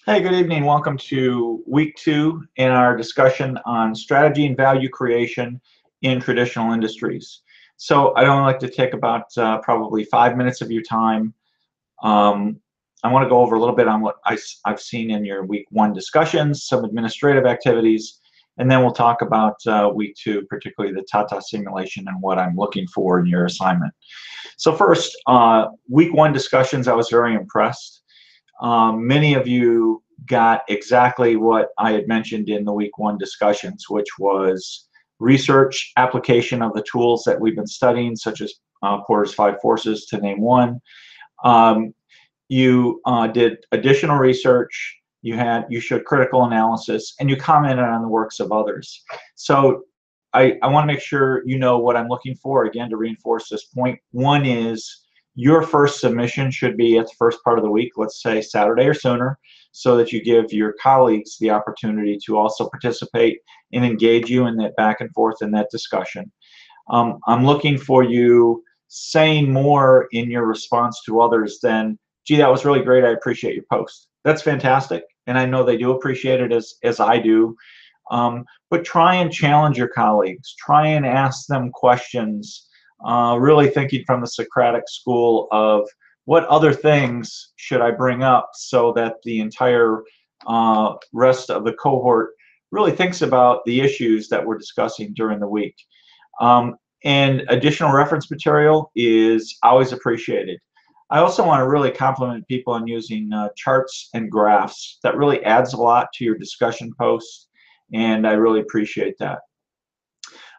Hey, good evening. Welcome to week 2 in our discussion on strategy and value creation in traditional industries. So I'd only like to take about probably 5 minutes of your time. I want to go over a little bit on what I've seen in your week 1 discussions, some administrative activities, and then we'll talk about week 2, particularly the TATA simulation and what I'm looking for in your assignment. So first, week 1 discussions, I was very impressed. Many of you got exactly what I had mentioned in the week 1 discussions, which was research, application of the tools that we've been studying, such as Porter's 5 Forces, to name one. You did additional research, you showed critical analysis, and you commented on the works of others. So I want to make sure you know what I'm looking for, again, to reinforce this point. One is your first submission should be at the first part of the week, let's say Saturday or sooner, so that you give your colleagues the opportunity to also participate and engage you in that back and forth in that discussion. I'm looking for you saying more in your response to others than, gee, that was really great, I appreciate your post. That's fantastic, and I know they do appreciate it as I do. But try and challenge your colleagues. Try and ask them questions, really thinking from the Socratic school of what other things should I bring up so that the entire rest of the cohort really thinks about the issues that we're discussing during the week. And additional reference material is always appreciated. I also want to really compliment people on using charts and graphs. That really adds a lot to your discussion posts, and I really appreciate that.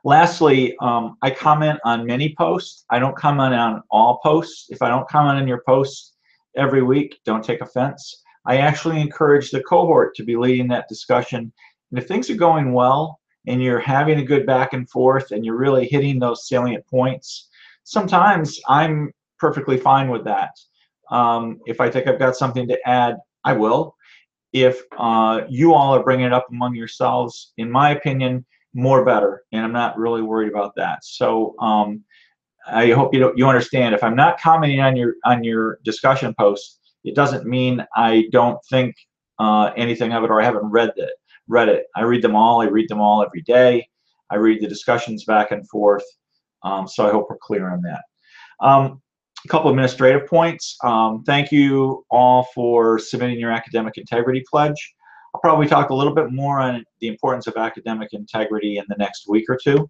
Lastly, I comment on many posts. I don't comment on all posts. If I don't comment on your posts every week, don't take offense. I actually encourage the cohort to be leading that discussion. And if things are going well and you're having a good back and forth and you're really hitting those salient points, sometimes I'm perfectly fine with that. If I think I've got something to add, I will. If you all are bringing it up among yourselves, in my opinion, more better, and I'm not really worried about that. So I hope you understand. If I'm not commenting on your discussion post, it doesn't mean I don't think anything of it or I haven't read it. I read them all. I read them all every day. I read the discussions back and forth. So I hope we're clear on that. A couple administrative points. Thank you all for submitting your academic integrity pledge. I'll probably talk a little bit more on the importance of academic integrity in the next week or two.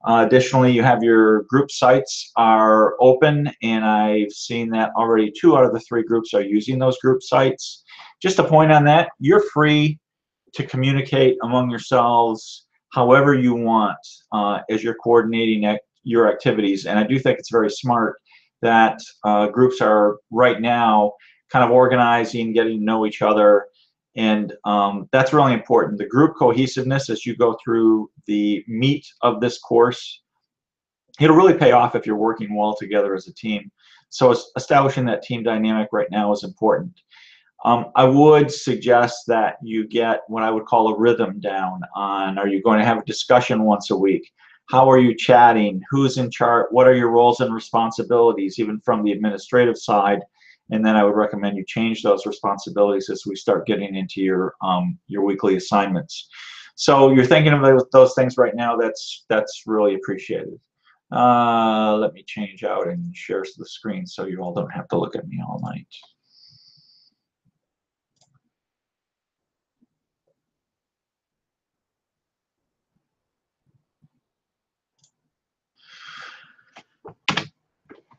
Additionally, you have your group sites are open, and I've seen that already 2 out of the 3 groups are using those group sites. Just a point on that, you're free to communicate among yourselves however you want as you're coordinating your activities, and I do think it's very smart that groups are right now kind of organizing, getting to know each other, and that's really important. The group cohesiveness as you go through the meat of this course, it'll really pay off if you're working well together as a team. So establishing that team dynamic right now is important. I would suggest that you get what I would call a rhythm down on, are you going to have a discussion once a week? How are you chatting? Who's in charge? What are your roles and responsibilities, even from the administrative side? And then I would recommend you change those responsibilities as we start getting into your weekly assignments. So you're thinking of those things right now. That's really appreciated. Let me change out and share the screen so you all don't have to look at me all night.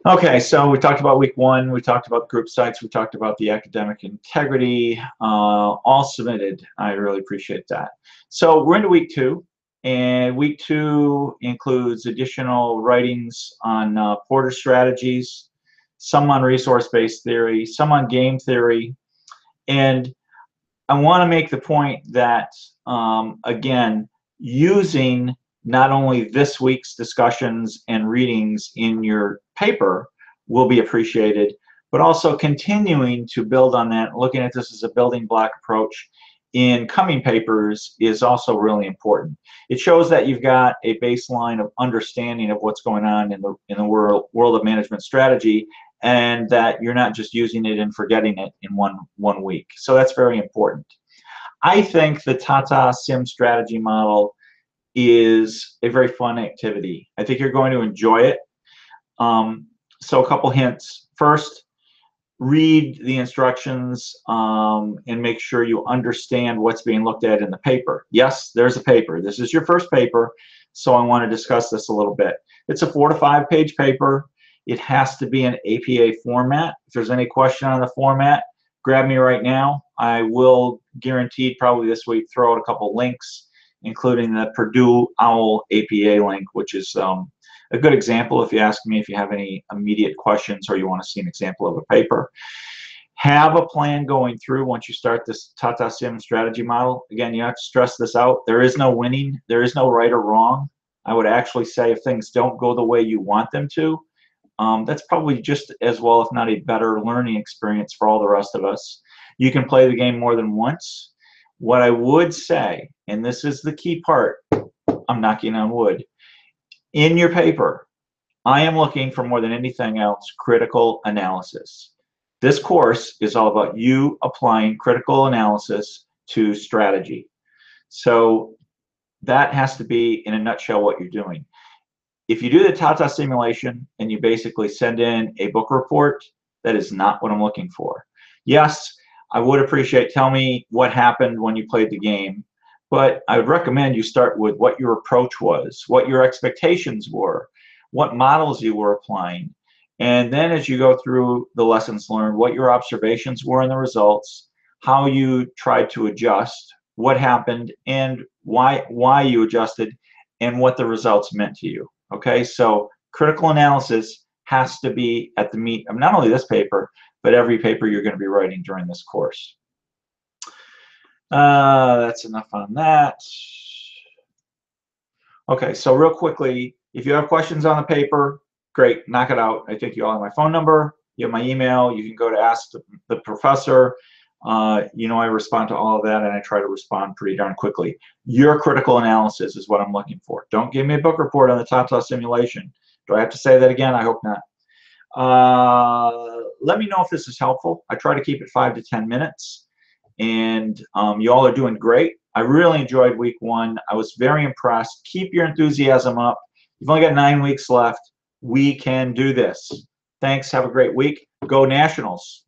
Okay, so we talked about week 1, we talked about group sites, we talked about the academic integrity, all submitted. I really appreciate that. So we're into week 2, and week 2 includes additional writings on Porter strategies, some on resource-based theory, some on game theory, and I want to make the point that, again, using not only this week's discussions and readings in your paper will be appreciated, but also continuing to build on that, looking at this as a building block approach in coming papers is also really important. It shows that you've got a baseline of understanding of what's going on in the world of management strategy, and that you're not just using it and forgetting it in one week. So that's very important. I think the TATA Sim strategy model is a very fun activity. I think you're going to enjoy it. So a couple hints. First, read the instructions and make sure you understand what's being looked at in the paper. Yes, there's a paper. This is your first paper, so I want to discuss this a little bit. It's a 4 to 5 page paper. It has to be in APA format. If there's any question on the format, grab me right now. I will guaranteed probably this week throw out a couple links, including the Purdue OWL APA link, which is a good example if you ask me if you have any immediate questions or you want to see an example of a paper. Have a plan going through once you start this TATA Sim strategy model. Again, you have to stress this out. There is no winning. There is no right or wrong. I would actually say if things don't go the way you want them to, that's probably just as well, if not a better learning experience for all the rest of us. You can play the game more than once. What I would say, and this is the key part, I'm knocking on wood, in your paper, I am looking for more than anything else critical analysis. This course is all about you applying critical analysis to strategy. So that has to be, in a nutshell, what you're doing. If you do the TATA simulation and you basically send in a book report, that is not what I'm looking for. Yes, I would appreciate, tell me what happened when you played the game, but I would recommend you start with what your approach was, what your expectations were, what models you were applying, and then as you go through the lessons learned, what your observations were and the results, how you tried to adjust, what happened, and why you adjusted, and what the results meant to you. Okay, so critical analysis has to be at the meat of not only this paper, but every paper you're going to be writing during this course. That's enough on that. Okay, so real quickly, if you have questions on the paper, great, knock it out. I think you all have my phone number, you have my email, you can go to Ask the Professor. You know I respond to all of that, and I try to respond pretty darn quickly. Your critical analysis is what I'm looking for. Don't give me a book report on the TATA simulation. Do I have to say that again? I hope not. Let me know if this is helpful. I try to keep it 5 to 10 minutes, and you all are doing great. I really enjoyed week 1. I was very impressed. Keep your enthusiasm up. You've only got 9 weeks left. We can do this. Thanks. Have a great week. Go Nationals.